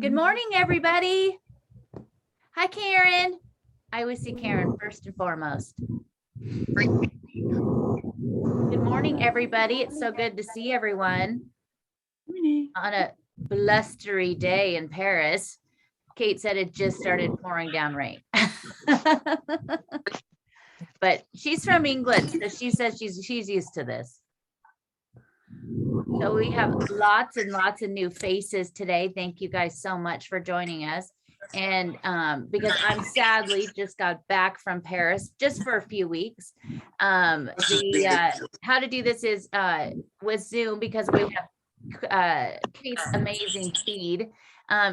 Good morning, everybody. Hi, Karen. I always see Karen first and foremost. Good morning, everybody. It's so good to see everyone on a blustery day in Paris. Kate said it just started pouring down rain. But she's from England, so she says she's used to this. So we have lots and lots of new faces today. Thank you guys so much for joining us. And because I'm sadly just got back from Paris just for a few weeks. How to do this is with Zoom, because we have Kate's amazing feed.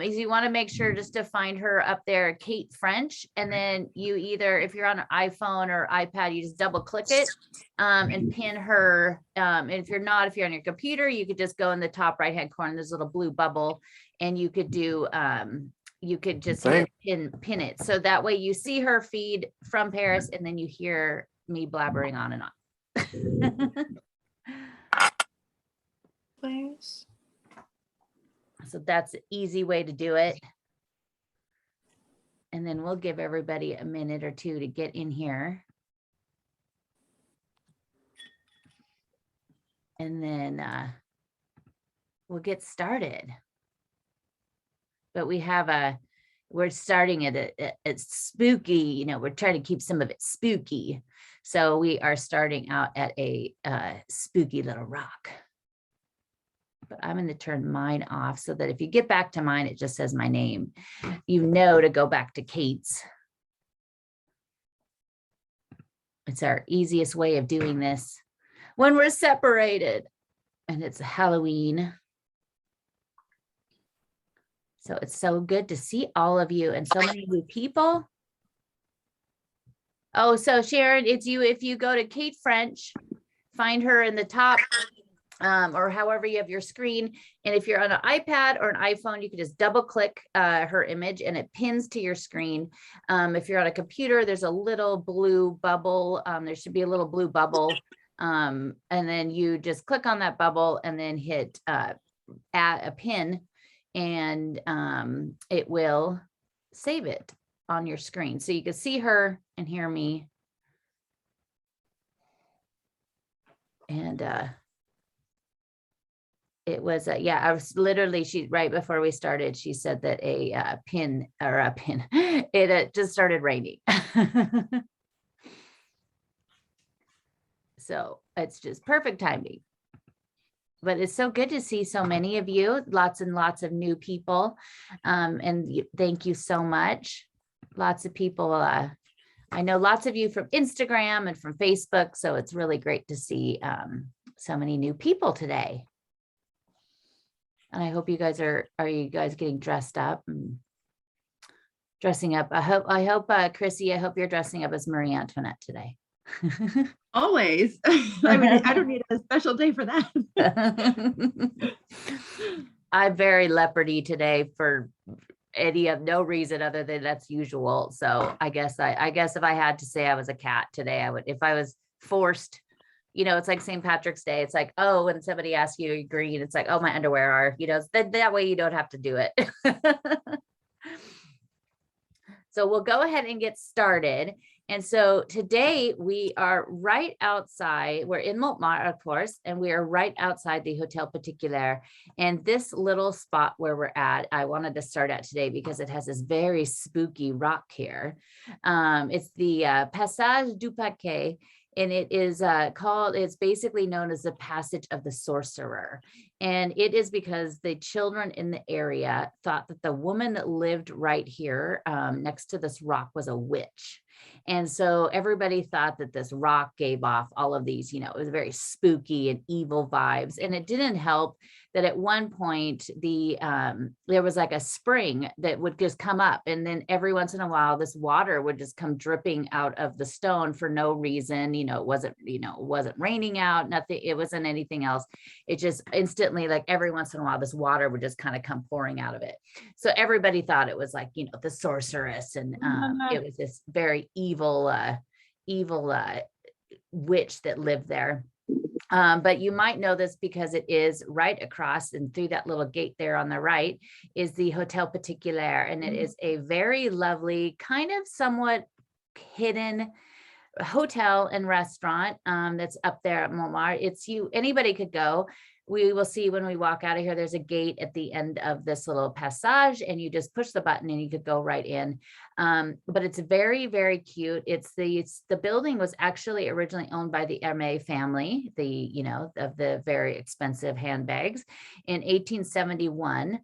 Is you want to make sure just to find her up there, Kate French, and then you either, if you're on an iPhone or iPad, you just double click it and pin her. And if you're on your computer, you could just go in the top right hand corner, there's a little blue bubble, and you could do you could just pin it, so that way you see her feed from Paris and then you hear me blabbering on and on. Please. So that's an easy way to do it. And then we'll give everybody a minute or two to get in here. And then we'll get started. But we're starting at it's spooky, we're trying to keep some of it spooky. So we are starting out at a spooky little rock. But I'm going to turn mine off so that if you get back to mine, it just says my name. You know to go back to Kate's. It's our easiest way of doing this when we're separated. And it's Halloween. So it's so good to see all of you and so many new people. Oh, so Sharon, it's you. If you go to Kate French, find her in the top. Or however you have your screen. And if you're on an iPad or an iPhone, you can just double click her image and it pins to your screen. If you're on a computer, there's a little blue bubble. There should be a little blue bubble. And then you just click on that bubble and then hit add a pin, and it will save it on your screen. So you can see her and hear me. And it was I was literally, right before we started, she said that it just started raining. So it's just perfect timing. But it's so good to see so many of you, lots and lots of new people. And thank you so much. Lots of people. I know lots of you from Instagram and from Facebook. So it's really great to see so many new people today. And I hope you guys are you guys getting dressed up and dressing up? I hope, Chrissy, I hope you're dressing up as Marie Antoinette today. Always. I mean, I don't need a special day for that. I'm very leopardy today for no reason other than that's usual. So I guess if I had to say I was a cat today, I would. If I was forced. It's like St. Patrick's Day. It's like, oh, when somebody asks you, you're green, it's like, oh, my underwear are, that way you don't have to do it. So we'll go ahead and get started. And so today we are right outside. We're in Montmartre, of course, and we are right outside the Hotel Particulier. And this little spot where we're at, I wanted to start at today because it has this very spooky rock here. It's the Passage du Paquet. And it is it's basically known as the Passage of the Sorcerer. And it is because the children in the area thought that the woman that lived right here next to this rock was a witch. And so everybody thought that this rock gave off all of these, it was very spooky and evil vibes. And it didn't help that at one point there was like a spring that would just come up, and then every once in a while this water would just come dripping out of the stone for no reason. It wasn't raining out, nothing, it wasn't anything else. It just instantly, like every once in a while, this water would just kind of come pouring out of it. So everybody thought it was like, the sorceress, and it was this very evil witch that lived there. But you might know this because it is right across and through that little gate there on the right is the Hotel Particulier. And it is a very lovely, kind of somewhat hidden hotel and restaurant that's up there at Montmartre. Anybody could go. We will see when we walk out of here, there's a gate at the end of this little passage, and you just push the button and you could go right in. But it's very, very cute. The building was actually originally owned by the Hermès family, of the very expensive handbags, in 1871.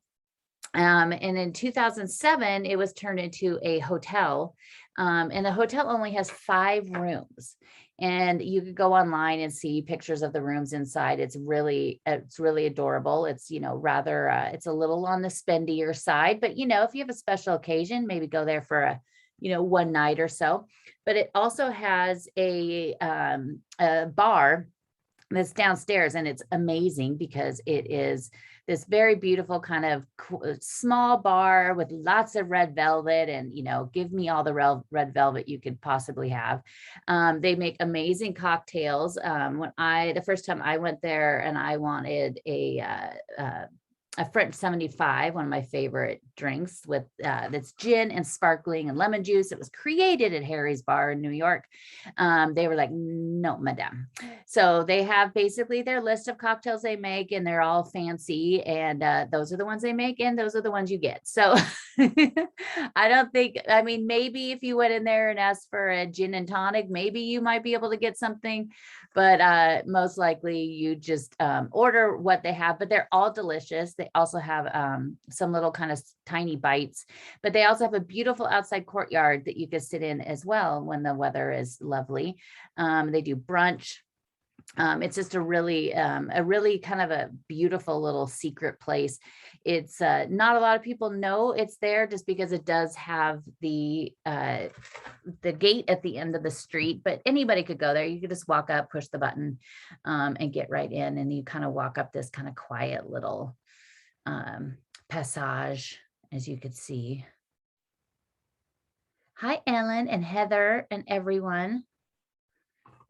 And in 2007, it was turned into a hotel. And the hotel only has 5 rooms. And you could go online and see pictures of the rooms inside. It's really adorable. It's, rather, it's a little on the spendier side, but, if you have a special occasion, maybe go there for a, one night or so. But it also has a bar that's downstairs, and it's amazing because it is this very beautiful kind of small bar with lots of red velvet, and give me all the red velvet you could possibly have. They make amazing cocktails. The first time I went there, and I wanted a French 75, one of my favorite drinks with that's gin and sparkling and lemon juice. It was created at Harry's Bar in New York. They were like, no, madame. So they have basically their list of cocktails they make, and they're all fancy. And those are the ones they make, and those are the ones you get. So maybe if you went in there and asked for a gin and tonic, maybe you might be able to get something. But most likely you just order what they have, but they're all delicious. They also have some little kind of tiny bites, but they also have a beautiful outside courtyard that you can sit in as well when the weather is lovely. They do brunch. It's just a really kind of a beautiful little secret place. It's not a lot of people know it's there just because it does have the gate at the end of the street, but anybody could go there. You could just walk up, push the button, and get right in, and you kind of walk up this kind of quiet little passage, as you could see. Hi, Ellen and Heather and everyone.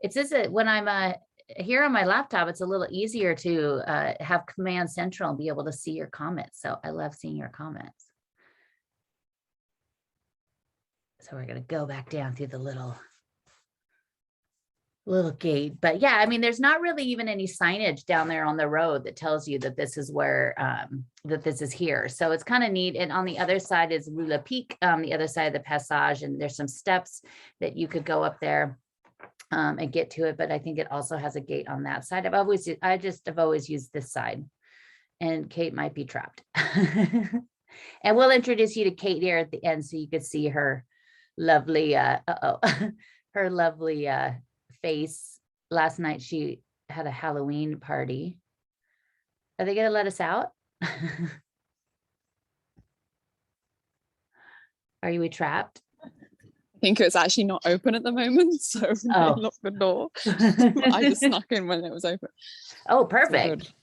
It's just when I'm here on my laptop, it's a little easier to have Command Central and be able to see your comments. So I love seeing your comments. So we're going to go back down through the little gate. But yeah, I mean, there's not really even any signage down there on the road that tells you that this is where, that this is here. So it's kind of neat. And on the other side is Rue La Pique, the other side of the passage. And there's some steps that you could go up there and get to it. But I think it also has a gate on that side. I've always used this side, and Kate might be trapped. And we'll introduce you to Kate here at the end so you could see her lovely, her lovely face. Last night she had a Halloween party. Are they going to let us out? Are you trapped? I think it's actually not open at the moment, so they locked the door. I just snuck in when it was open. Oh, perfect.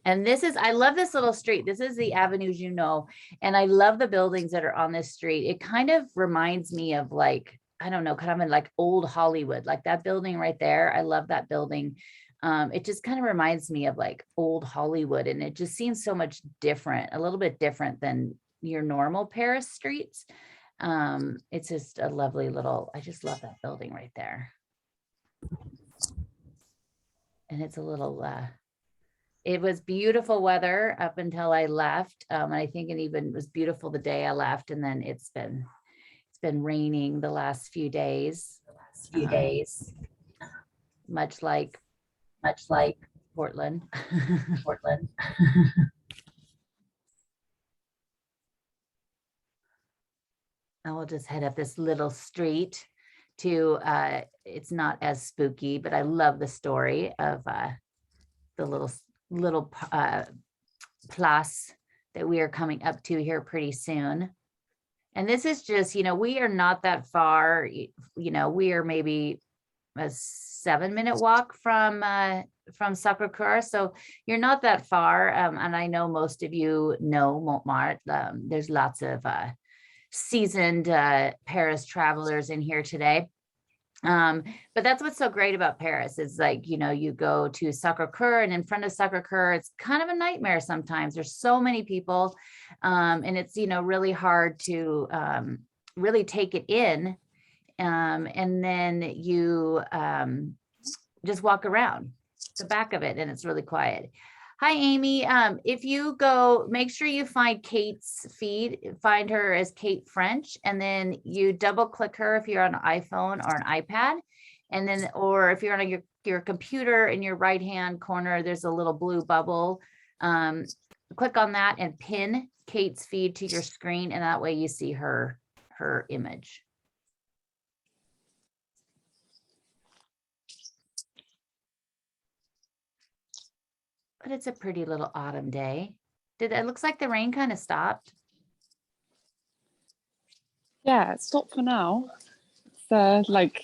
And I love this little street. This is the Avenue Junot, and I love the buildings that are on this street. It kind of reminds me of like, I don't know, kind of in like old Hollywood, like that building right there. I love that building. It just kind of reminds me of like old Hollywood, and it just seems so much different, a little bit different than your normal Paris streets. It's just a lovely little, I just love that building right there. And it's a little, it was beautiful weather up until I left. And I think it even was beautiful the day I left. And then it's been raining the last few days, much like Portland. I will just head up this little street to, it's not as spooky, but I love the story of the little place that we are coming up to here pretty soon. And this is just, we are not that far, we are maybe a 7-minute walk from Sacré-Cœur. So you're not that far. And I know most of you know Montmartre. There's lots of seasoned Paris travelers in here today. But that's what's so great about Paris is like, you know, you go to Sacré-Cœur, and in front of Sacré-Cœur, it's kind of a nightmare sometimes. There's so many people, and it's, you know, really hard to really take it in. And then you just walk around the back of it, and it's really quiet. Hi, Amy. If you go, make sure you find Kate's feed, find her as Kate French, and then you double click her if you're on an iPhone or an iPad. And then, or if you're on your computer, in your right-hand corner, there's a little blue bubble. Click on that and pin Kate's feed to your screen, and that way you see her image. But it's a pretty little autumn day. It looks like the rain kind of stopped. Yeah, it stopped for now. It's like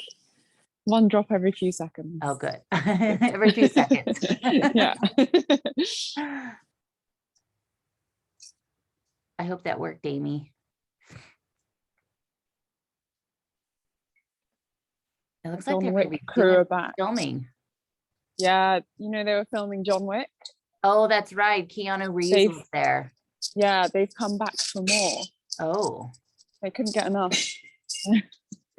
one drop every few seconds. Oh, good. Every few seconds. Yeah. I hope that worked, Amy. It looks like they're Wick crew are back. filming. Yeah, you know, they were filming John Wick. Oh, that's right. Keanu Reeves was there. Yeah, they've come back for more. Oh. They couldn't get enough.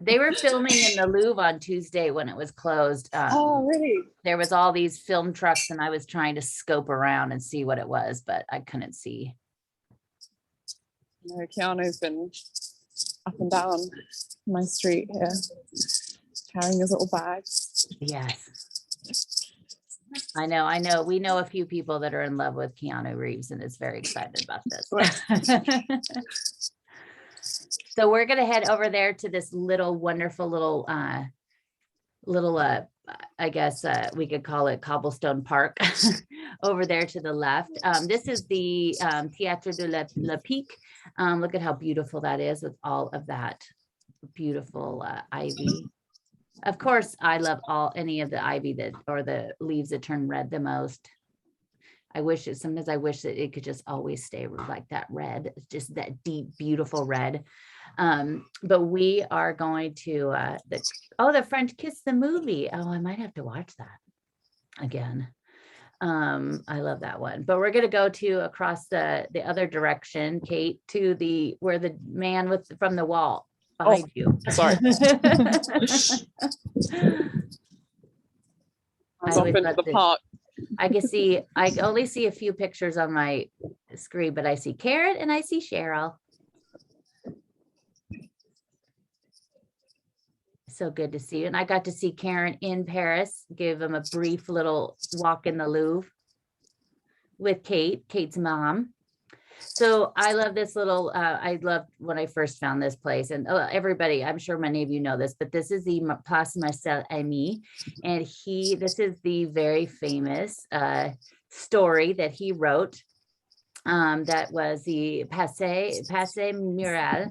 They were filming in the Louvre on Tuesday when it was closed. Oh, really? There was all these film trucks, and I was trying to scope around and see what it was, but I couldn't see. No, Keanu's been up and down my street here, carrying his little bags. Yes. I know. We know a few people that are in love with Keanu Reeves and is very excited about this. So we're going to head over there to this little wonderful little, I guess we could call it cobblestone park over there to the left. This is the Théâtre de la Pique. Look at how beautiful that is with all of that beautiful ivy. Of course, I love any of the ivy or the leaves that turn red the most. Sometimes I wish that it could just always stay like that red, just that deep, beautiful red. But we are going to, the French Kiss, the movie. Oh, I might have to watch that again. I love that one, but we're going to go to across the other direction, Kate, to where the man from the wall behind you. Sorry. I was into the park. I only see a few pictures on my screen, but I see Karen and I see Cheryl. So good to see you. And I got to see Karen in Paris, give him a brief little walk in the Louvre with Kate's mom. So I love this little, I loved when I first found this place, and everybody, I'm sure many of you know this, but this is the Place Marcel Ami, and this is the very famous story that he wrote, that was the Passé Mural.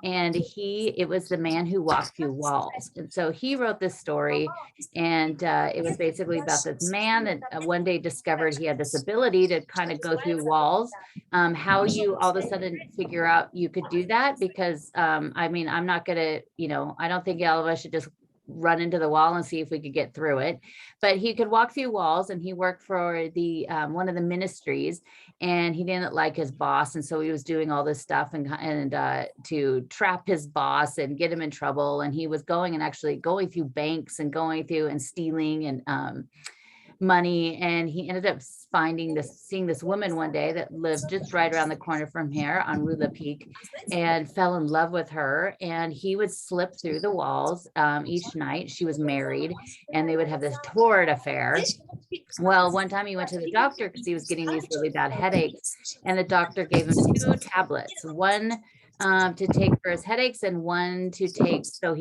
And it was the man who walked through walls. And so he wrote this story, and it was basically about this man that one day discovered he had this ability to kind of go through walls. How you all of a sudden figure out you could do that, because I mean, I'm not gonna, I don't think all of us should just run into the wall and see if we could get through it, but he could walk through walls, and he worked for the one of the ministries, and he didn't like his boss, and so he was doing all this stuff and to trap his boss and get him in trouble, and he was going through banks and going through and stealing and money, and he ended up seeing this woman one day that lived just right around the corner from here on Rue La Pique, and fell in love with her, and he would slip through the walls each night. She was married, and they would have this torrid affair. Well, one time he went to the doctor because he was getting these really bad headaches, and the doctor gave him 2 tablets, one to take for his headaches and one to take so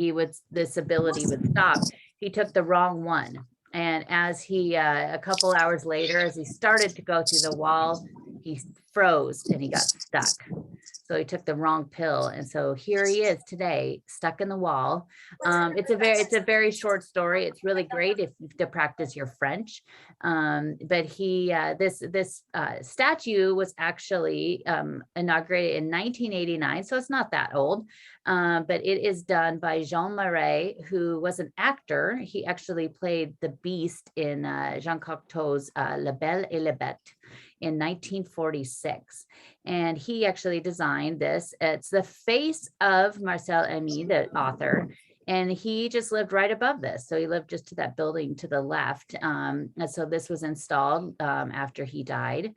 this ability would stop. He took the wrong one. And as he, a couple hours later, as he started to go through the wall, he froze and he got stuck. So he took the wrong pill. And so here he is today, stuck in the wall. It's a very short story. It's really great if you have to practice your French. But this statue was actually inaugurated in 1989. So it's not that old. But it is done by Jean Marais, who was an actor. He actually played the Beast in Jean Cocteau's La Belle et la Bête in 1946. And he actually designed this. It's the face of Marcel Aimé, the author. And he just lived right above this. So he lived just to that building to the left. And so this was installed after he died.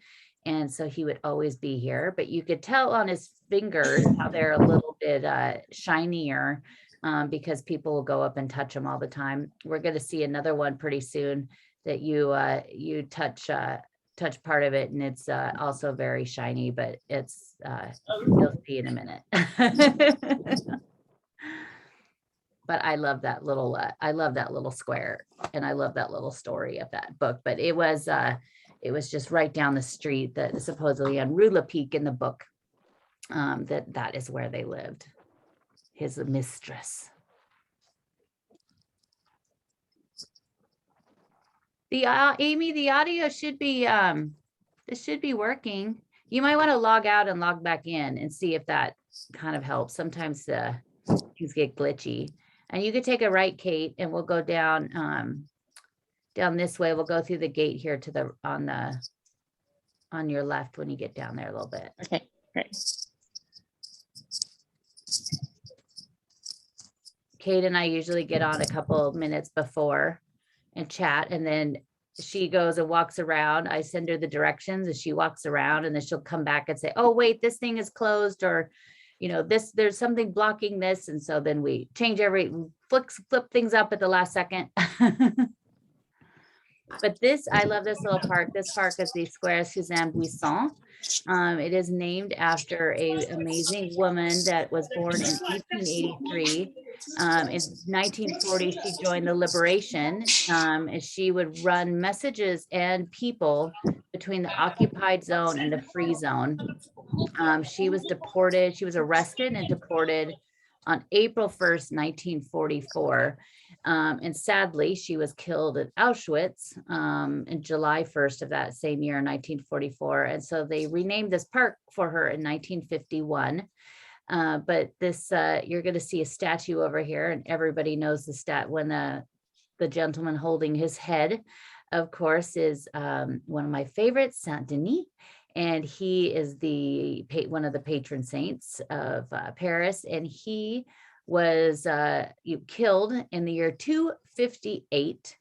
And so he would always be here. But you could tell on his fingers how they're a little bit shinier because people will go up and touch them all the time. We're going to see another one pretty soon that you touch part of it, and it's also very shiny, but it's you'll see in a minute. But I love that little square, and I love that little story of that book. But it was just right down the street, that supposedly on Rue Lepic in the book, that is where they lived, his mistress. Amy, the audio should be this should be working. You might want to log out and log back in and see if that kind of helps. Sometimes things get glitchy. And you could take a right, Kate, and we'll go down down this way. We'll go through the gate here to the on your left when you get down there a little bit. Okay, great. Kate and I usually get on a couple of minutes before and chat, and then she goes and walks around. I send her the directions and she walks around, and then she'll come back and say, oh wait, this thing is closed, or there's something blocking this. And so then we change flip things up at the last second. But I love this little park. This park is the Square Suzanne Buisson. It is named after an amazing woman that was born in 1883. In 1940, she joined the Liberation, and she would run messages and people between the occupied zone and the free zone. She was deported. She was arrested and deported on April 1st, 1944. And sadly, she was killed at Auschwitz in July 1st of that same year, 1944. And so they renamed this park for her in 1951. But this, you're going to see a statue over here, and everybody knows when the gentleman holding his head, of course, is one of my favorites, Saint Denis. And he is one of the patron saints of Paris. And he was killed in the year 258,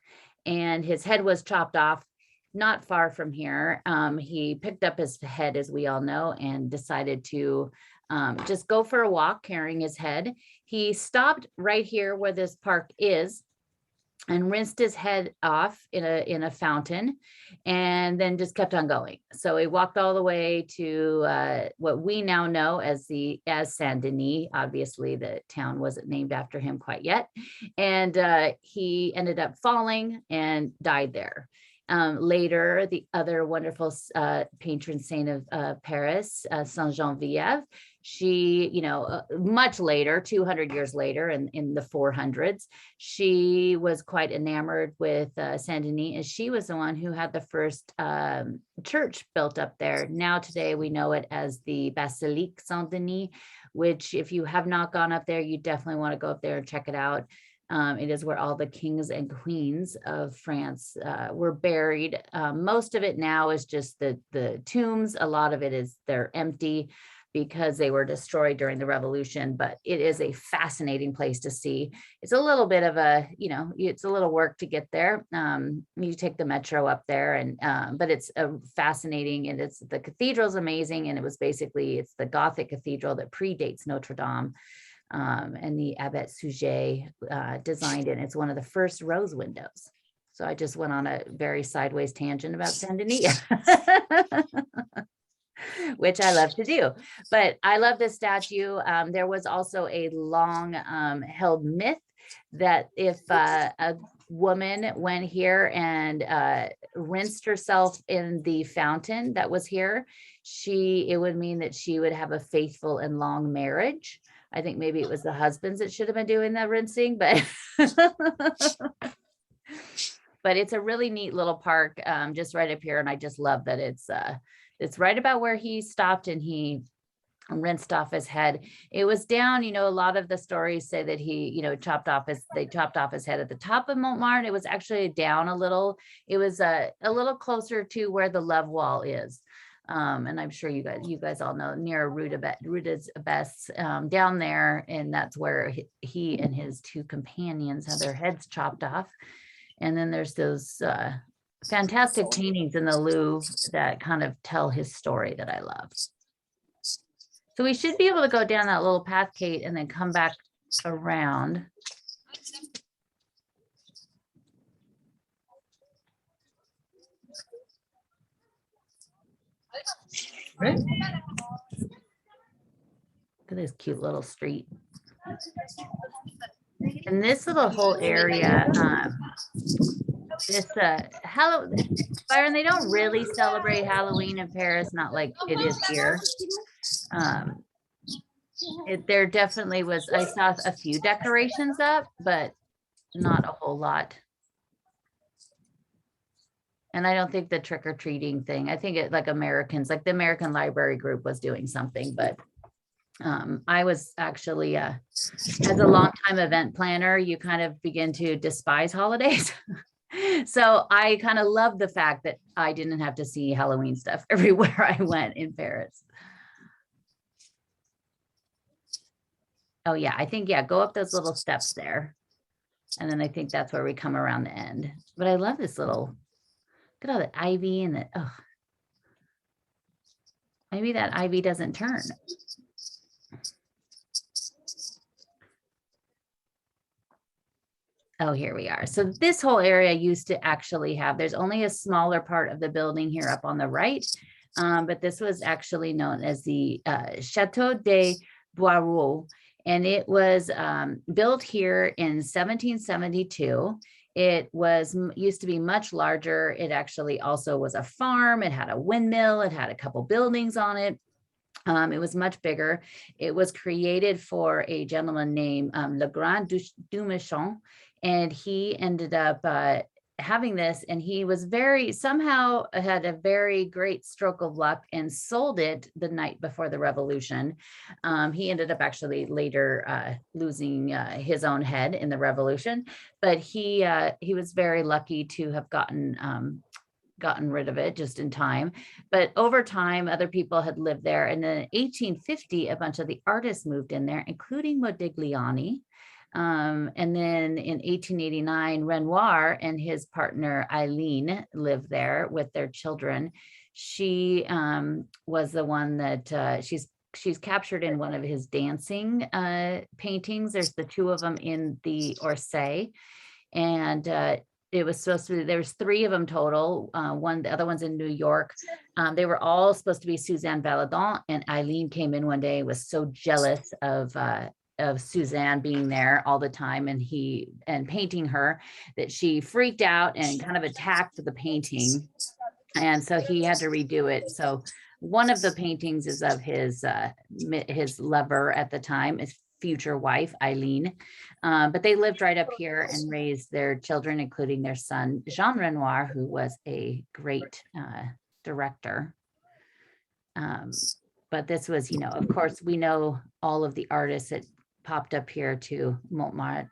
and his head was chopped off not far from here. He picked up his head, as we all know, and decided to just go for a walk carrying his head. He stopped right here where this park is and rinsed his head off in a fountain, and then just kept on going. So he walked all the way to what we now know as Saint Denis. Obviously, the town wasn't named after him quite yet. And he ended up falling and died there. Later, the other wonderful patron saint of Paris, Saint Geneviève, she, much later, 200 years later, in the 400s, she was quite enamored with Saint Denis, and she was the one who had the first church built up there. Now today we know it as the Basilique Saint Denis, which if you have not gone up there, you definitely want to go up there and check it out. It is where all the kings and queens of France were buried. Most of it now is just the tombs. A lot of it they're empty because they were destroyed during the revolution, but it is a fascinating place to see. It's a little bit of it's a little work to get there. You take the metro up there, but it's fascinating, and the cathedral's amazing. And it's the Gothic cathedral that predates Notre Dame. And the Abbé Suger designed it. And it's one of the first rose windows. So I just went on a very sideways tangent about Saint Denis, which I love to do. But I love this statue. There was also a long held myth that if a woman went here and rinsed herself in the fountain that was here, it would mean that she would have a faithful and long marriage. I think maybe it was the husbands that should have been doing the rinsing, but but it's a really neat little park, just right up here. And I just love that it's right about where he stopped and he rinsed off his head. It was down, a lot of the stories say that he, they chopped off his head at the top of Montmartre. It was actually down a little. It was a little closer to where the Love Wall is. And I'm sure you guys all know, near Rue des Abbesses, down there. And that's where he and his two companions had their heads chopped off. And then there's those fantastic paintings in the Louvre that kind of tell his story that I love. So we should be able to go down that little path, Kate, and then come back around. Look at this cute little street. And this little whole area, Byron, they don't really celebrate Halloween in Paris, not like it is here. There definitely was, I saw a few decorations up, but not a whole lot. And I don't think the trick-or-treating thing, I think it like Americans, like the American Library Group was doing something, but I was actually, as a longtime event planner, you kind of begin to despise holidays. So I kind of love the fact that I didn't have to see Halloween stuff everywhere I went in Paris. Oh yeah, I think, yeah, go up those little steps there. And then I think that's where we come around the end. But I love this little, look at all the ivy and the, oh. Maybe that ivy doesn't turn. Oh, here we are. So this whole area used to actually have, there's only a smaller part of the building here up on the right. But this was actually known as the Chateau de Boireau. And it was built here in 1772. It used to be much larger. It actually also was a farm. It had a windmill. It had a couple buildings on it. It was much bigger. It was created for a gentleman named Le Grand Dumichon, and he ended up having this, and he was somehow had a very great stroke of luck and sold it the night before the revolution. He ended up actually later losing his own head in the revolution, but he was very lucky to have gotten rid of it just in time. But over time, other people had lived there. And then in 1850, a bunch of the artists moved in there, including Modigliani. And then in 1889, Renoir and his partner Eileen lived there with their children. She was the one that she's captured in one of his dancing paintings. There's the two of them in the Orsay. And it was supposed to be, there's three of them total. The other one's in New York. They were all supposed to be Suzanne Valadon, and Eileen came in one day, was so jealous of Suzanne being there all the time and painting her that she freaked out and kind of attacked the painting. And so he had to redo it. So one of the paintings is of his lover at the time, his future wife, Eileen. But they lived right up here and raised their children, including their son, Jean Renoir, who was a great director. But this was, of course, we know all of the artists that popped up here to Montmartre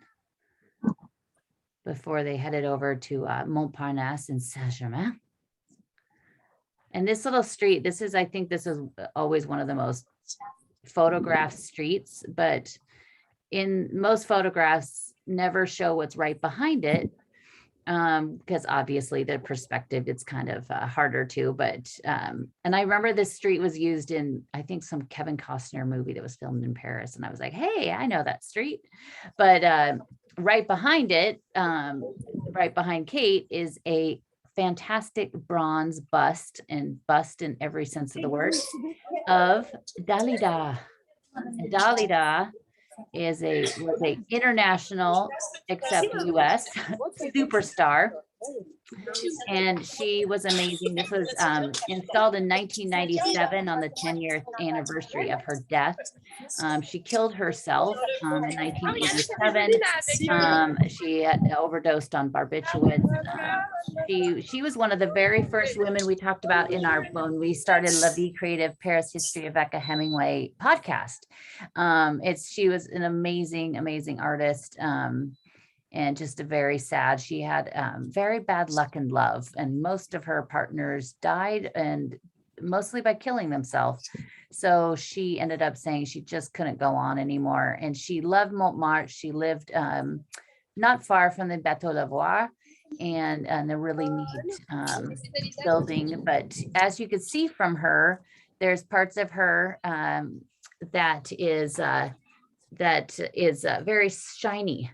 before they headed over to Montparnasse and Saint-Germain. And this little street, I think this is always one of the most photographed streets, but in most photographs never show what's right behind it, because obviously the perspective, it's kind of harder to, but and I remember this street was used in, I think, some Kevin Costner movie that was filmed in Paris, and I was like, hey, I know that street. But right behind it, right behind Kate, is a fantastic bronze bust in every sense of the word, of Dalida. And Dalida was a international, except US, superstar. And she was amazing. This was installed in 1997 on the 10-year anniversary of her death. She killed herself in 1987. She had overdosed on barbiturates. She was one of the very first women we talked about in our, when we started La Vie Creative Paris History of Rebecca Hemingway podcast. She was an amazing, amazing artist. And just a very sad, she had very bad luck in love, and most of her partners died, and mostly by killing themselves. So she ended up saying she just couldn't go on anymore. And she loved Montmartre. She lived not far from the Bateau Lavoir, and a really neat building. But as you can see from her, there's parts of her that is very shiny.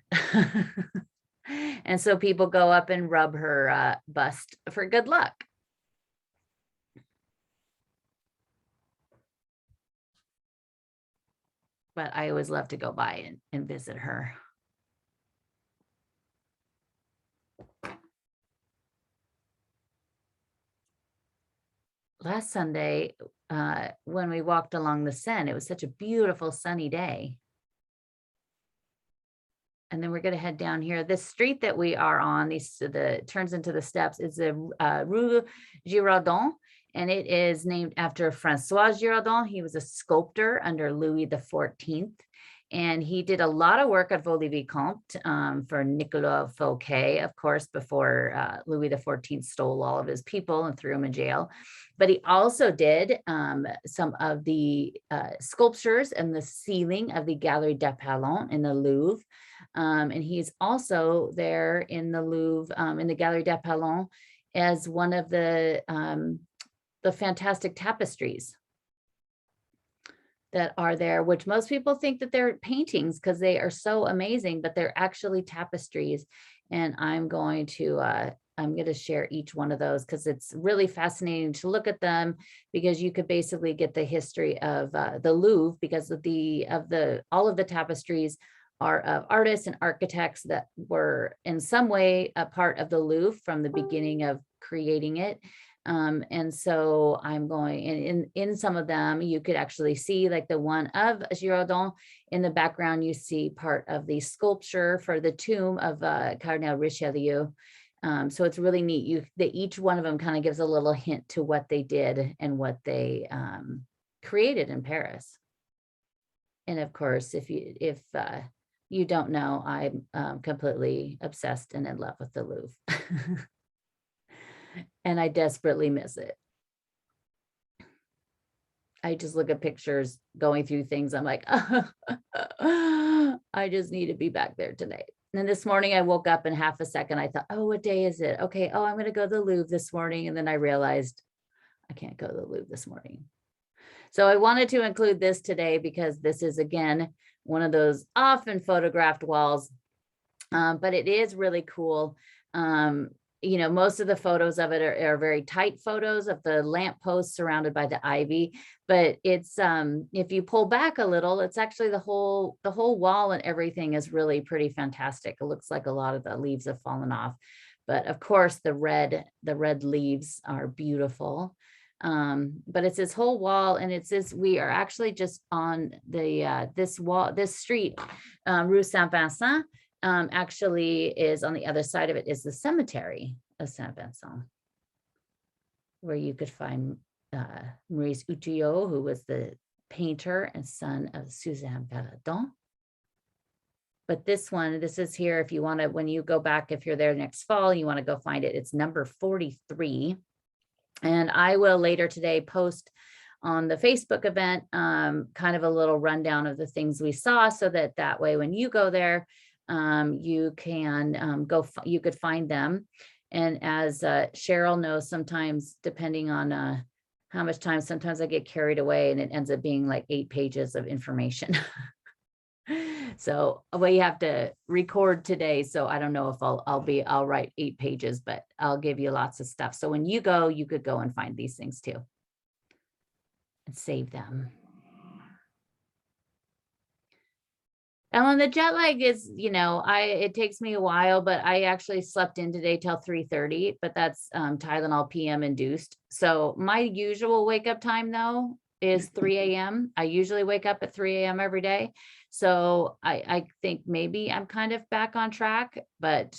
And so people go up and rub her bust for good luck. But I always love to go by and visit her. Last Sunday, when we walked along the Seine, it was such a beautiful sunny day. And then we're going to head down here. This street that we are on, turns into the steps, is the Rue Girardon, and it is named after Francois Girardon. He was a sculptor under Louis XIV, and he did a lot of work at Vaux-le-Vicomte for Nicolas Fouquet, of course, before Louis XIV stole all of his people and threw him in jail. But he also did some of the sculptures and the ceiling of the Galerie des Palais in the Louvre. And he's also there in the Louvre, in the Galerie des Palais, as one of the fantastic tapestries that are there, which most people think that they're paintings because they are so amazing, but they're actually tapestries. And I'm going to share each one of those because it's really fascinating to look at them, because you could basically get the history of the Louvre, because of all of the tapestries are of artists and architects that were in some way a part of the Louvre from the beginning of creating it. And so I'm going, in some of them, you could actually see, like the one of Girardon in the background, you see part of the sculpture for the tomb of Cardinal Richelieu. So it's really neat. Each one of them kind of gives a little hint to what they did and what they created in Paris. And of course, if you don't know, I'm completely obsessed and in love with the Louvre. And I desperately miss it. I just look at pictures going through things. I'm like, I just need to be back there today. And then this morning I woke up, and half a second I thought, oh, what day is it? Okay, oh, I'm going to go to the Louvre this morning. And then I realized I can't go to the Louvre this morning. So I wanted to include this today because this is, again, one of those often photographed walls, but it is really cool. You know, most of the photos of it are very tight photos of the lamppost surrounded by the ivy, but it's if you pull back a little, it's actually the whole wall and everything is really pretty fantastic. It looks like a lot of the leaves have fallen off, but of course the red leaves are beautiful. But it's this whole wall, and we are actually just on the this street, Rue Saint-Vincent. Actually is on the other side of it is the cemetery of Saint-Vincent, where you could find Maurice Utillot, who was the painter and son of Suzanne Valadon. But this is here, if you want to, when you go back, if you're there next fall, you want to go find it, it's number 43. And I will later today post on the Facebook event kind of a little rundown of the things we saw, so that way when you go there, you can you could find them. And as Cheryl knows, sometimes depending on how much time, sometimes I get carried away and it ends up being like 8 pages of information. So we have to record today. So I don't know if I'll write 8 pages, but I'll give you lots of stuff. So when you go, you could go and find these things too and save them. Ellen, the jet lag is, it takes me a while, but I actually slept in today till 3:30, but that's Tylenol PM induced. So my usual wake up time though is 3 a.m. I usually wake up at 3 a.m. every day. So I think maybe I'm kind of back on track, but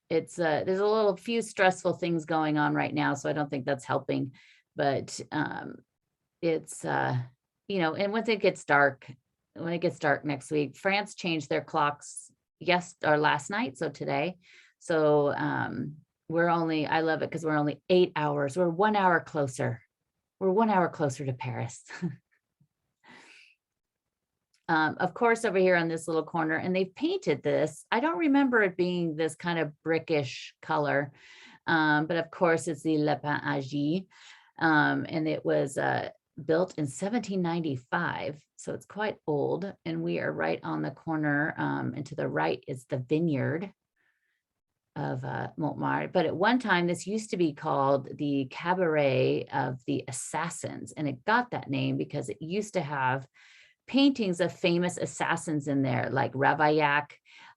it's there's a little few stressful things going on right now. So I don't think that's helping, but it's, and once it gets dark, when it gets dark next week, France changed their clocks last night, so today. So I love it because we're only 8 hours. We're 1 hour closer. We're 1 hour closer to Paris. Of course, over here on this little corner, and they've painted this. I don't remember it being this kind of brickish color, but of course it's the Le Pain Agi, and it was built in 1795, so it's quite old. And we are right on the corner, and to the right is the vineyard of Montmartre. But at one time, this used to be called the Cabaret of the Assassins, and it got that name because it used to have paintings of famous assassins in there, like Ravaillac,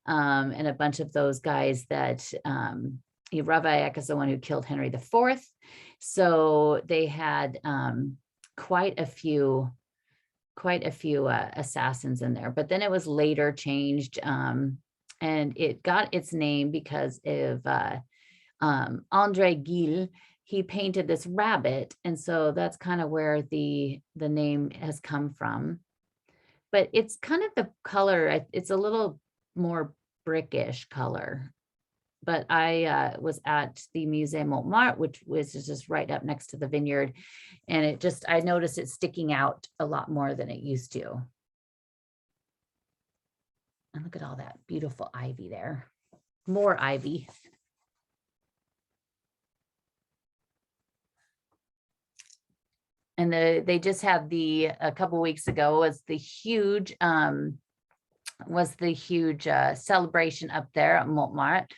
and a bunch of those guys that Ravaillac is the one who killed Henry IV. So they had quite a few assassins in there, but then it was later changed, and it got its name because of André Gille. He painted this rabbit, and so that's kind of where the name has come from. But it's kind of the color, it's a little more brickish color. But I was at the Musée Montmartre, which was just right up next to the vineyard. And I noticed it sticking out a lot more than it used to. And look at all that beautiful ivy there. More ivy. And they just had a couple weeks ago was the huge celebration up there at Montmartre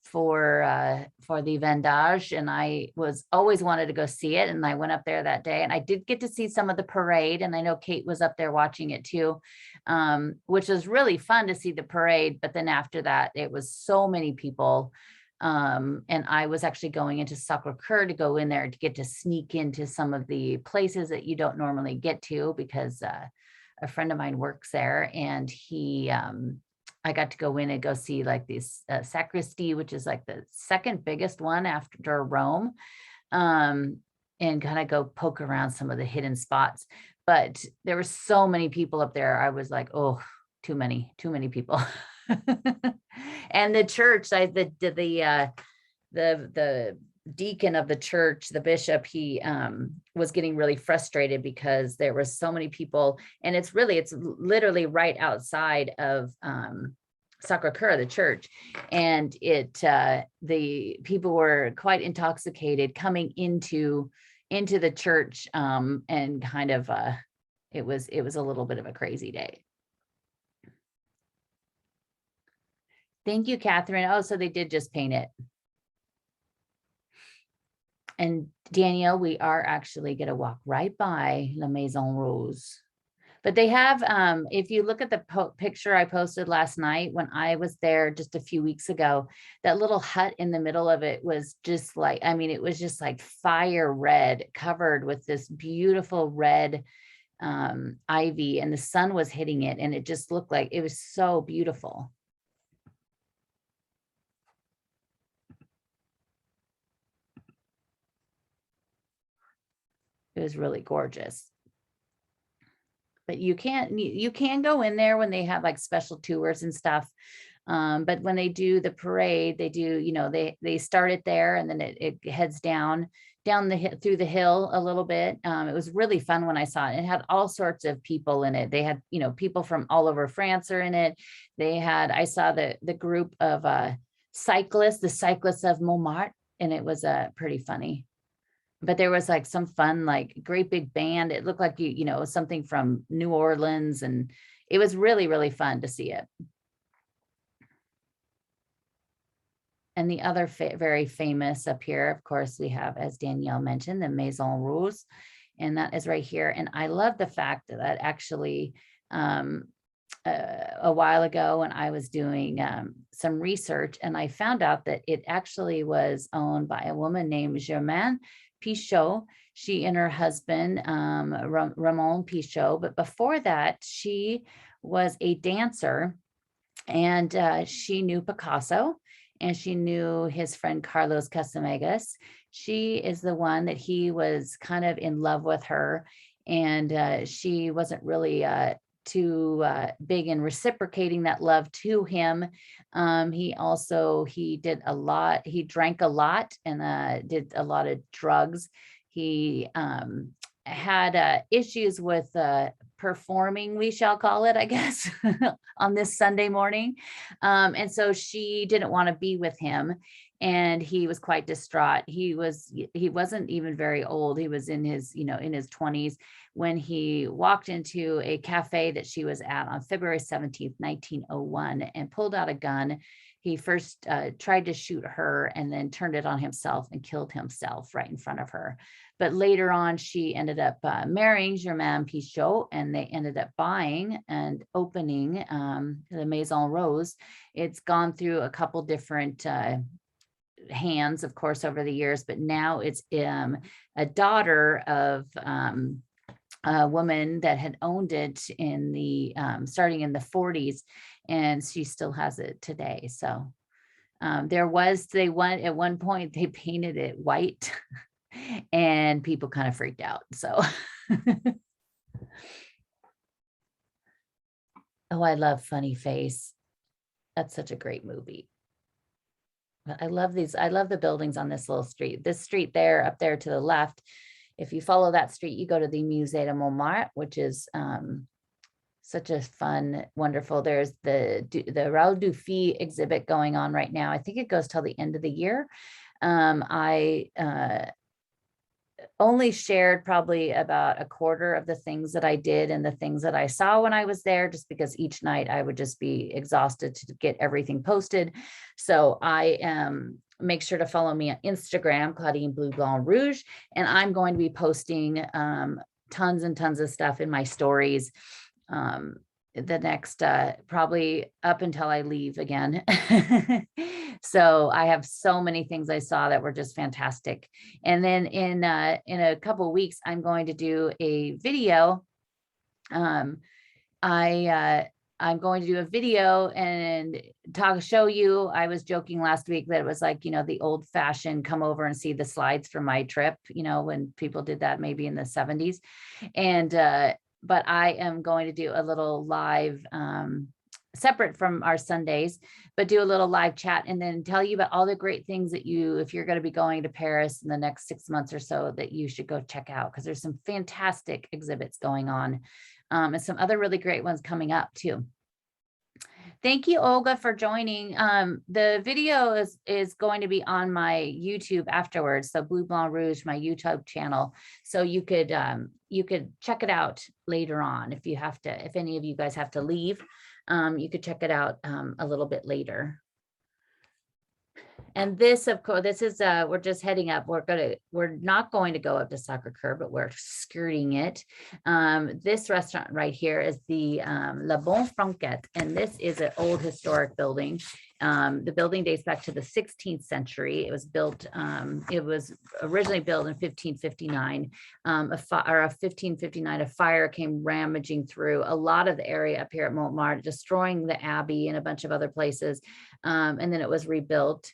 for the vendage, and I was always wanted to go see it, and I went up there that day, and I did get to see some of the parade, and I know Kate was up there watching it too, which was really fun to see the parade. But then after that, it was so many people, and I was actually going into Sorcerer to go in there to get to sneak into some of the places that you don't normally get to, because a friend of mine works there, and I got to go in and go see like this sacristy, which is like the second biggest one after Rome, and kind of go poke around some of the hidden spots. But there were so many people up there. I was like, oh, too many people. And the church, the deacon of the church, the bishop, he was getting really frustrated because there were so many people, and it's literally right outside of Sacré-Cœur, the church, and the people were quite intoxicated coming into the church, and kind of it was a little bit of a crazy day. Thank you, Catherine. Oh, so they did just paint it. And Danielle, we are actually going to walk right by La Maison Rose. But they have, if you look at the picture I posted last night when I was there just a few weeks ago, that little hut in the middle of it was just like, it was just like fire red, covered with this beautiful red ivy, and the sun was hitting it, and it just looked like it was so beautiful. It was really gorgeous. But you can go in there when they have like special tours and stuff. But when they do the parade, they do, they start it there, and then it heads down through the hill a little bit. It was really fun when I saw it. It had all sorts of people in it. They had, people from all over France are in it. I saw the group of cyclists, the cyclists of Montmartre, and it was pretty funny. But there was like some fun, like great big band. It looked like, something from New Orleans, and it was really, really fun to see it. And the other very famous up here, of course, we have, as Danielle mentioned, the Maison Rose, and that is right here. And I love the fact that actually a while ago when I was doing some research, and I found out that it actually was owned by a woman named Germaine Pichot. She and her husband, Ramon Pichot. But before that, she was a dancer, and she knew Picasso, and she knew his friend Carlos Casamegas. She is the one that he was kind of in love with her, and she wasn't really too big in reciprocating that love to him. He did a lot. He drank a lot and did a lot of drugs. He had issues with performing, we shall call it, I guess, on this Sunday morning. And so she didn't want to be with him. And he was quite distraught. He wasn't even very old. He was in his 20s when he walked into a cafe that she was at on February 17th, 1901, and pulled out a gun. He first tried to shoot her and then turned it on himself and killed himself right in front of her. But later on, she ended up marrying Germaine Pichot, and they ended up buying and opening the Maison Rose. It's gone through a couple different hands, of course, over the years, but now it's a daughter of a woman that had owned it in the starting in the 40s, and she still has it today. So at one point they painted it white and people kind of freaked out. So oh, I love Funny Face. That's such a great movie. But I love these. I love the buildings on this little street. This street there, up there to the left, if you follow that street, you go to the Musée de Montmartre, which is such a fun, wonderful. There's the Raoul Dufy exhibit going on right now. I think it goes till the end of the year. I only shared probably about a quarter of the things that I did and the things that I saw when I was there, just because each night I would just be exhausted to get everything posted. So I make sure to follow me on Instagram, Claudine Bleu Blanc Rouge, and I'm going to be posting tons and tons of stuff in my stories the next probably up until I leave again. So I have so many things I saw that were just fantastic. And then in a couple of weeks, I'm going to do a video. I'm going to do a video and show you. I was joking last week that it was like, the old fashioned come over and see the slides from my trip, when people did that maybe in the 70s. And but I am going to do a little live, separate from our Sundays, but do a little live chat and then tell you about all the great things that if you're going to be going to Paris in the next 6 months or so, that you should go check out, because there's some fantastic exhibits going on, and some other really great ones coming up too. Thank you, Olga, for joining. The video is going to be on my YouTube afterwards. So Bleu Blanc Rouge, my YouTube channel. So you could check it out later on if any of you guys have to leave. You could check it out a little bit later. And this, of course, this is we're just heading up. We're not going to go up to Sacré-Cœur, but we're skirting it. This restaurant right here is the La Bonne Franquette, and this is an old historic building. The building dates back to the 16th century. It was built. It was originally built in 1559. Or 1559, a fire came ramaging through a lot of the area up here at Montmartre, destroying the abbey and a bunch of other places. And then it was rebuilt.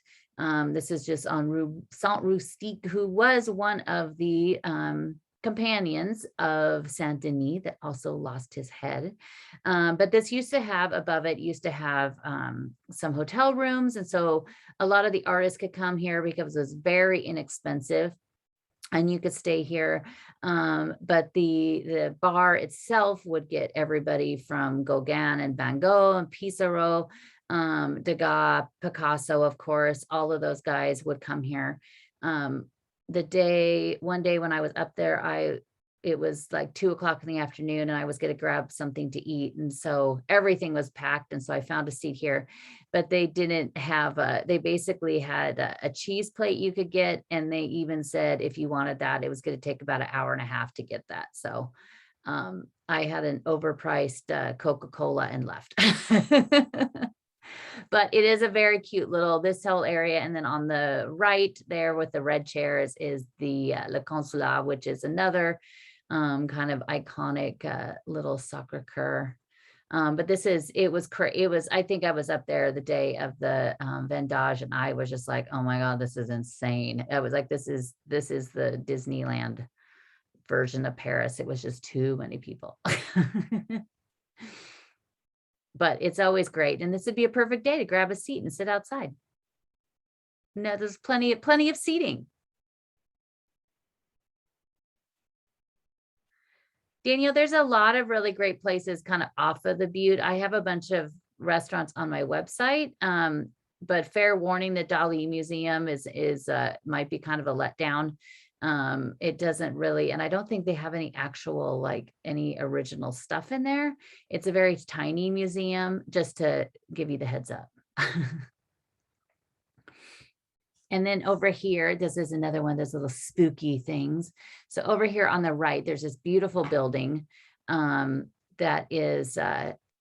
This is just on Rue Saint Rustique, who was one of the companions of Saint Denis that also lost his head. But this used to have, above it, some hotel rooms. And so a lot of the artists could come here because it was very inexpensive and you could stay here. But the bar itself would get everybody from Gauguin and Van Gogh and Pissarro, Degas, Picasso, of course, all of those guys would come here. One day when I was up there, it was like 2 o'clock in the afternoon and I was going to grab something to eat. And so everything was packed. And so I found a seat here, but they didn't have they basically had a cheese plate you could get. And they even said, if you wanted that, it was going to take about an hour and a half to get that. So I had an overpriced Coca-Cola and left. But it is a very cute little, this whole area. And then on the right there with the red chairs is the Le Consulat, which is another kind of iconic little sacre-cœur. But this is, it was, I think I was up there the day of the vendage, and I was just like, oh my God, this is insane. I was like, this is the Disneyland version of Paris. It was just too many people. But it's always great. And this would be a perfect day to grab a seat and sit outside. No, there's plenty of seating. Daniel, there's a lot of really great places kind of off of the Butte. I have a bunch of restaurants on my website, but fair warning, the Dali Museum is might be kind of a letdown. It doesn't really, and I don't think they have any actual, like any original stuff in there. It's a very tiny museum, just to give you the heads up. And then over here, this is another one of those little spooky things. So over here on the right, there's this beautiful building that is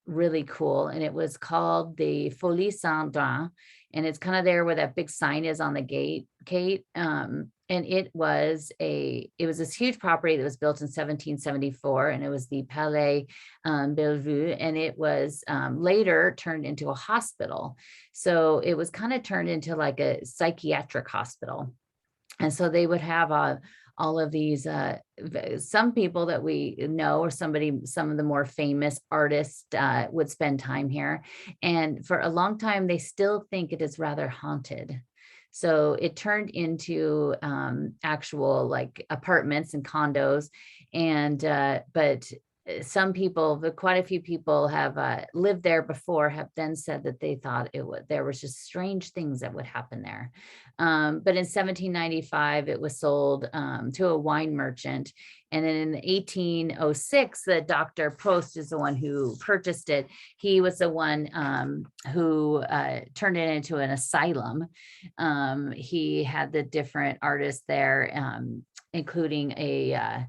really cool. And it was called the Folie Saint-Denis. And it's kind of there where that big sign is on the gate, Kate. And it was this huge property that was built in 1774, and it was the Palais Bellevue, and it was later turned into a hospital. So it was kind of turned into like a psychiatric hospital. And so they would have all of these, some people that we know, or some of the more famous artists would spend time here. And for a long time, they still think it is rather haunted. So it turned into actual like apartments and condos. And but some people, quite a few people have lived there before, have then said that they thought there was just strange things that would happen there. But in 1795, it was sold to a wine merchant. And then in 1806, the Dr. Prost is the one who purchased it. He was the one who turned it into an asylum. He had the different artists there, including a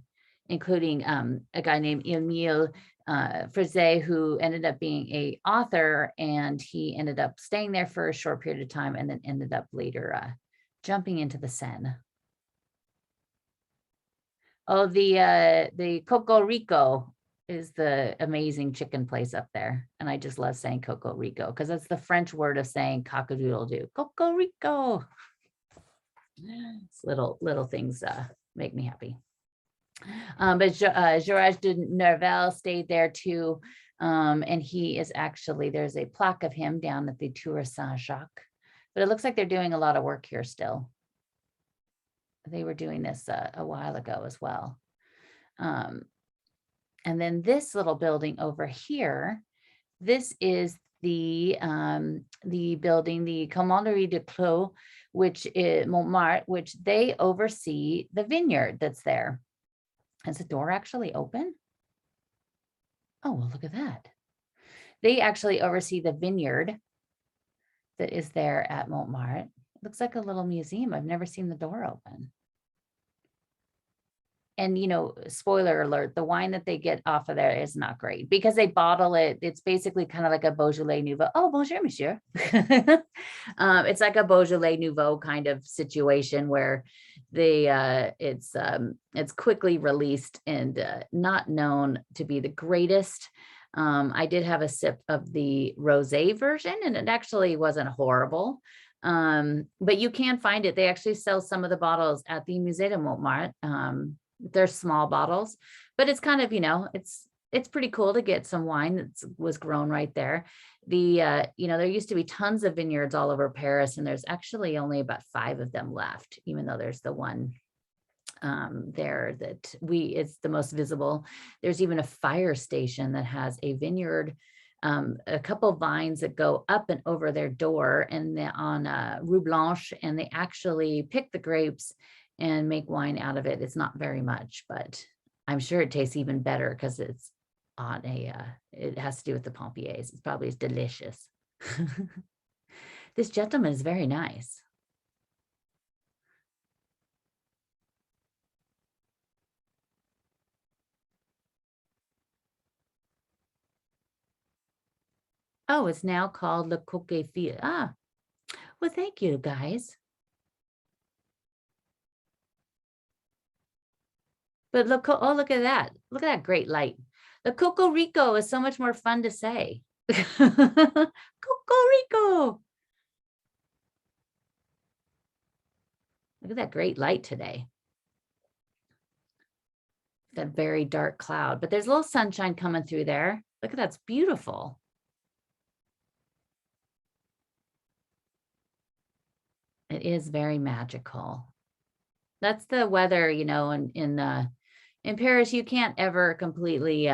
guy named Emile Frisé, who ended up being an author, and he ended up staying there for a short period of time, and then ended up later jumping into the Seine. Oh, the Coco Rico is the amazing chicken place up there. And I just love saying Coco Rico because that's the French word of saying cock-a-doodle-doo. Coco Rico. It's little things make me happy. But Georges de Nerval stayed there too. And he is actually, there's a plaque of him down at the Tour Saint-Jacques. But it looks like they're doing a lot of work here still. They were doing this a while ago as well. And then this little building over here, this is the building, the Commanderie de Clos, which is Montmartre, which they oversee the vineyard that's there. Is the door actually open? Oh, well, look at that. They actually oversee the vineyard that is there at Montmartre. Looks like a little museum. I've never seen the door open. And, you know, spoiler alert, the wine that they get off of there is not great because they bottle it. It's basically kind of like a Beaujolais Nouveau. Oh, bonjour, monsieur. It's like a Beaujolais Nouveau kind of situation where it's quickly released and not known to be the greatest. I did have a sip of the rosé version, and it actually wasn't horrible. But you can find it. They actually sell some of the bottles at the Musée de Montmartre. They're small bottles, but it's kind of, you know, it's pretty cool to get some wine that was grown right there. You know, there used to be tons of vineyards all over Paris, and there's actually only about 5 of them left, even though there's the one there that it's the most visible. There's even a fire station that has a vineyard, a couple vines that go up and over their door, and on Rue Blanche, and they actually pick the grapes and make wine out of it. It's not very much, but I'm sure it tastes even better because it's on it has to do with the Pompiers. It's probably delicious. This gentleman is very nice. Oh, it's now called Le Coquet Fil. Ah, well, thank you, guys. But look, oh, look at that. Look at that great light. The Coco Rico is so much more fun to say. Coco Rico. Look at that great light today. That very dark cloud, but there's a little sunshine coming through there. Look at that's beautiful. It is very magical. That's the weather, you know, in Paris, you can't ever completely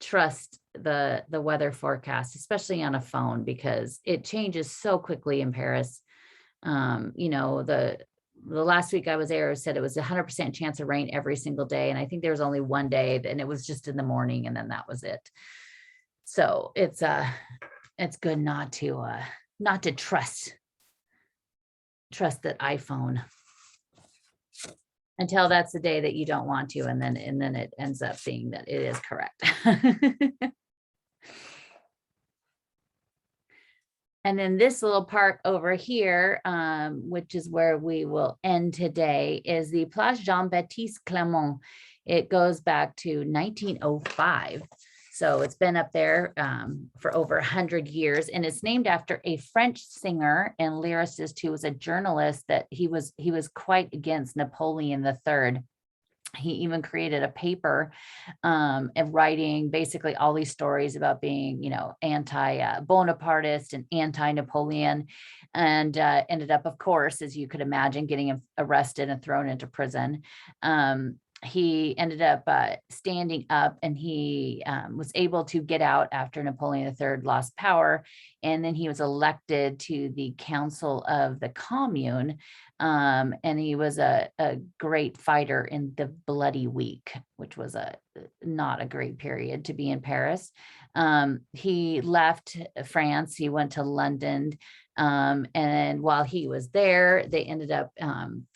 trust the weather forecast, especially on a phone, because it changes so quickly in Paris. You know, the last week I was there, it said it was 100% chance of rain every single day. And I think there was only one day and it was just in the morning and then that was it. So it's good not to trust that iPhone until that's the day that you don't want to. And then it ends up being that it is correct. And then this little part over here, which is where we will end today, is the Place Jean-Baptiste Clement. It goes back to 1905. So it's been up there for over 100 years, and it's named after a French singer and lyricist who was a journalist that he was quite against Napoleon III. He even created a paper and writing basically all these stories about being, you know, anti-Bonapartist and anti-Napoleon, and ended up, of course, as you could imagine, getting arrested and thrown into prison. He ended up standing up, and he was able to get out after Napoleon III lost power. And then he was elected to the Council of the Commune. And he was a great fighter in the Bloody Week, which was not a great period to be in Paris. He left France, he went to London. And while he was there, they ended up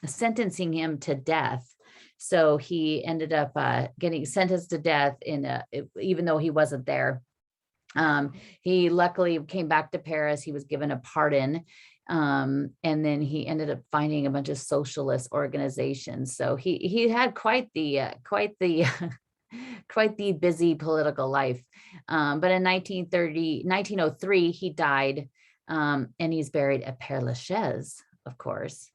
sentencing him to death. So he ended up getting sentenced to death even though he wasn't there. He luckily came back to Paris. He was given a pardon. And then he ended up finding a bunch of socialist organizations. So he had quite the quite the busy political life. But in 1903, he died, and he's buried at Père Lachaise, of course.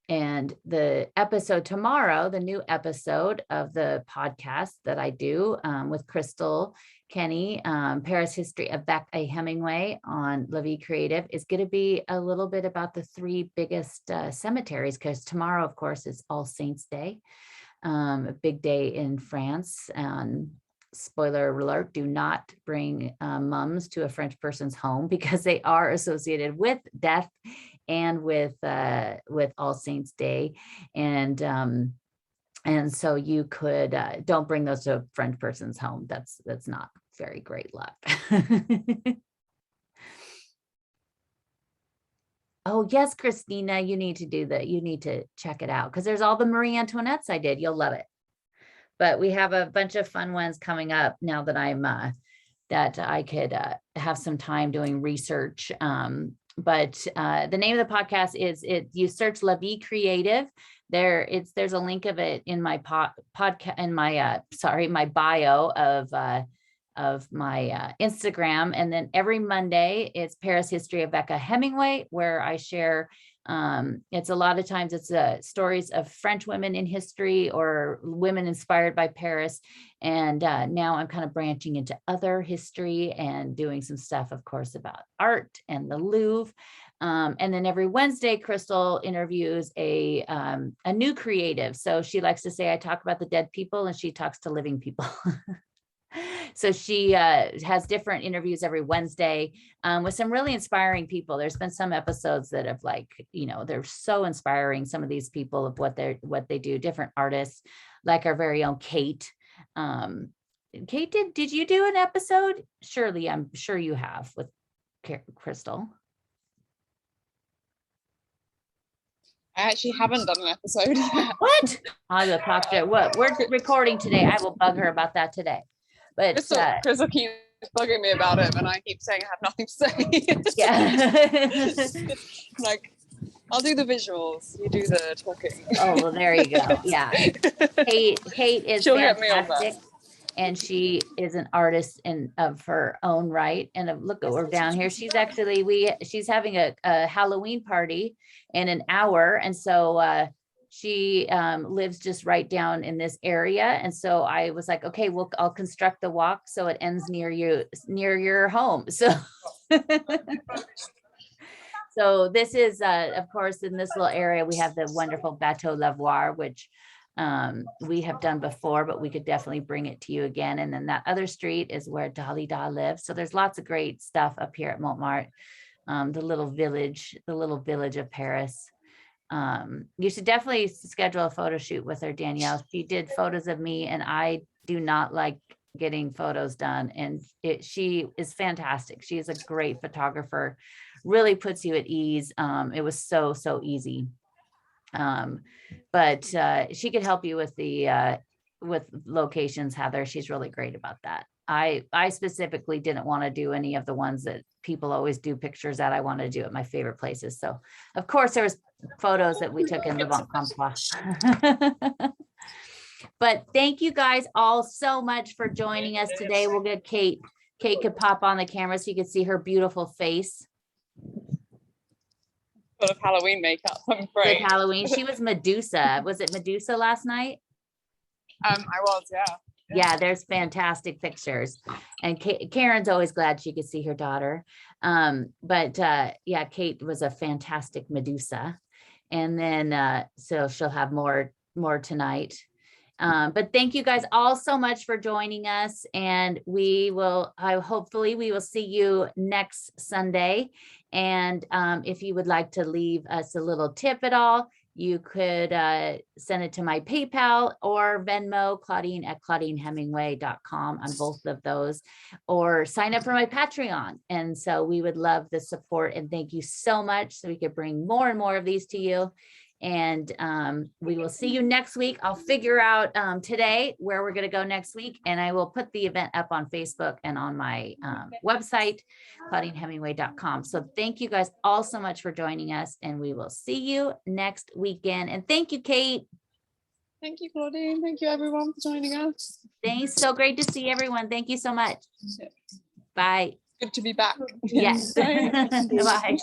And the episode tomorrow, the new episode of the podcast that I do with Crystal Kenny, Paris History of Becca Hemingway on La Vie Creative, is going to be a little bit about the three biggest cemeteries, because tomorrow, of course, is All Saints Day, a big day in France. Spoiler alert, do not bring mums to a French person's home, because they are associated with death and with All Saints Day. And so you could don't bring those to a French person's home. That's not very great luck. Oh yes, Christina, you need to check it out, because there's all the Marie Antoinettes I did. You'll love it. But we have a bunch of fun ones coming up now that that I could have some time doing research. But the name of the podcast is you search La Vie Creative. There's a link of it in my podcast in my my bio of my Instagram. And then every Monday it's Paris History of Becca Hemingway, where I share it's a lot of times it's stories of French women in history or women inspired by Paris. And now I'm kind of branching into other history and doing some stuff, of course, about art and the Louvre. And then every Wednesday, Crystal interviews a new creative. So she likes to say, I talk about the dead people and she talks to living people. So she has different interviews every Wednesday with some really inspiring people. There's been some episodes that have they're so inspiring, some of these people of what they do, different artists, like our very own Kate. Kate, did you do an episode? Surely, I'm sure you have with Crystal. I actually haven't done an episode yet. What? I will talk to her. What we're recording today. I will bug her about that today. But Crystal keeps bugging me about it, and I keep saying I have nothing to say. Yeah. Like, I'll do the visuals, you do the talking. Oh, well, there you go. Yeah. Kate is She'll get me on fantastic. And she is an artist of her own right. And look at her down here. She's actually, she's having a Halloween party in an hour. And so she lives just right down in this area. And so I was like, okay, well, I'll construct the walk so it ends near your home. So so this is, of course, in this little area, we have the wonderful Bateau Lavoir, which we have done before, but we could definitely bring it to you again. And then that other street is where Dalida lives. So there's lots of great stuff up here at Montmartre, the little village of Paris. You should definitely schedule a photo shoot with her, Danielle. She did photos of me, and I do not like getting photos done. And she is fantastic. She is a great photographer, really puts you at ease. It was so easy. But she could help you with the with locations, Heather. She's really great about that. I specifically didn't want to do any of the ones that people always do pictures at. I wanted to do at my favorite places. So of course there was photos that we took in the Comtois. But thank you guys all so much for joining us today. We'll get Kate could pop on the camera so you can see her beautiful face. Full of Halloween makeup, I'm afraid. With Halloween. She was Medusa. Was it Medusa last night? I was, yeah. Yeah, there's fantastic pictures. And Karen's always glad she could see her daughter. But yeah, Kate was a fantastic Medusa. And then so she'll have more tonight. But thank you guys all so much for joining us. And hopefully we will see you next Sunday. And if you would like to leave us a little tip at all, you could send it to my PayPal or Venmo, Claudine at ClaudineHemingway.com on both of those, or sign up for my Patreon. And so we would love the support, and thank you so much, so we could bring more and more of these to you. And we will see you next week. I'll figure out today where we're going to go next week, and I will put the event up on Facebook and on my website, ClaudineHemingway.com. So thank you guys all so much for joining us, and we will see you next weekend. And thank you, Kate. Thank you, Claudine. Thank you, everyone, for joining us. Thanks. So great to see everyone. Thank you so much. Bye. Good to be back. Yes. Bye.